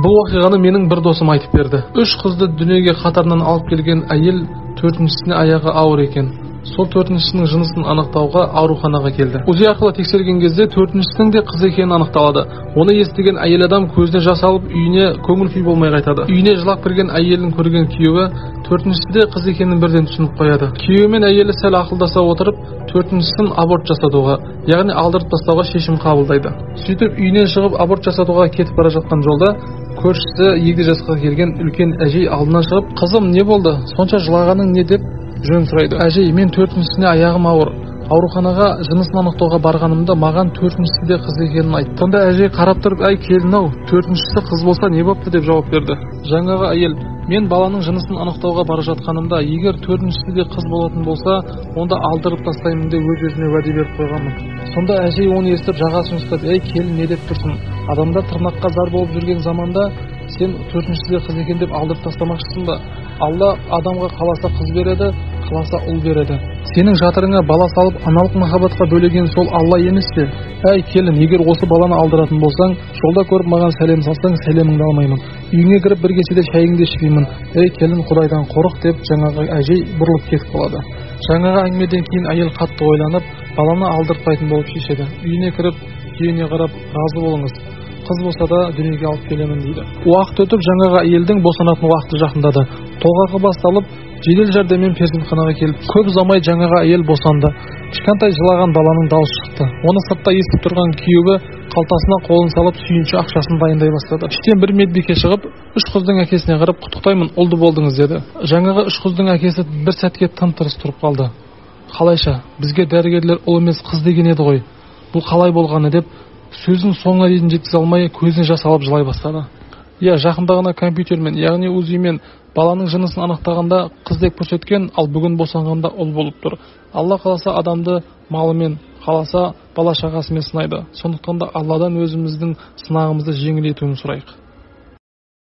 Бұл оқиғаны менің бір досым айтып берді. 3 қызды дүниеге қатарынан алып келген әйел 4-шісіне аяғы ауыр екен. Сол 4-шінің жынысын анықтауға ауруханаға келді. УЗИ арқылы тексерген кезде 4-шінің де қыз екені анықталады. Оны естіген әйел адам көзіне жас алып, үйіне көңіл күй болмай қайтады. Үйіне жылап кірген әйелін көрген күйеуі 4-ші де қыз екенін бірден түсініп қояды. Күйеуі мен әйелі сәл ақылдаса отырып, 4-шісін аборт жасатуға, яғни алдырып тастауға шешім қабылдайды. Сөйтіп үйінен шығып аборт жасатуға кетіп бара жатқан жолда көршісі егде жасқа келген үлкен әжей алдынан шығып, "Қызым, не болды? Сонша жылағаның не?" деп жөн сұрайды. "Әжей, мен 4-шісіне аяғым ауыр. Ауруханаға жынысын анықтауға барғанымда маған 4-шісі де қыз екенін айтты." Сонда әжей қарап тұрып, "Әй келін-ау, 4-шісі қыз болса не бопты?" деп жауап берді. Жаңағы әйел, "Мен баланың жынысын анықтауға бара жатқанымда, егер 4-шісі де қыз болатын болса, онда алдырып тастаймын деп өз-өзіме уәде беріп қойғанмын." Сонда әжей оны естіп жағасын ұстап, "Ей келін, не деп тұрсың? Адамдар тырнаққа зар болып жүрген заманда сен 4-шісі де қыз екен деп алдырып тастамақшысың ба? Алла адамға қаласа қыз береді, қаласа ұл береді. Сенің жатырыңа бала салып аналық махаббатқа бөлеген сол Алла емес пе? Әй келін, егер осы баланы алдыратын болсаң, жолда көріп маған сәлем салсаң, сәлеміңді алмаймын. Үйіңе кіріп бір кеседе шайыңды ішпеймін. Ей келін, Құдайдан қорық" деп жаңағы әжей бұрылып кетіп қалады. Жаңағы әңгімеден кейін әйел қатты ойланып, баланы алдыртпайтын болып шешеді. Үйіне кіріп, күйеуіне қарап, "Разы болыңыз. Қыз болса да дүниеге алып келемін" дейді. Уақыт өтіп, жаңағы әйелдің босанатын уақыты жақындады. Толғағы басталып, жедел жәрдеммен перзентханаға келіп, көп ұзамай жаңағы әйел босанды. Кішкентай жылаған баланың дауысы шықты. Оны сыртта естіп тұрған күйеуі қалтасына қолын салып, сүйінші ақшасын дайындай бастады. Іштен бір медбике шығып, 3 қыздың әкесіне қарап, "Құттықтаймын, ұлды болдыңыз" деді. Жаңағы 3 қыздың әкесі бір сәтке тым-тырыс тұрып қалды. "Қалайша, бізге дәрігерлер ұл емес қыз деген еді ғой. Бұл қалай болғаны?" деп сөзін соңына дейін жеткізе алмай, көзіне жас алып жылай бастады. Жақында ғана компьютермен, яғни УЗИмен баланың жынысын анықтағанда қыз деп көрсеткен, ал бүгін босанғанда ұл болып тұр. Алла қаласа адамды малымен, қаласа бала шағасымен сынайды. Сондықтан да Алладан өзіміздің сынағымызды жеңіл етуін сұрайық.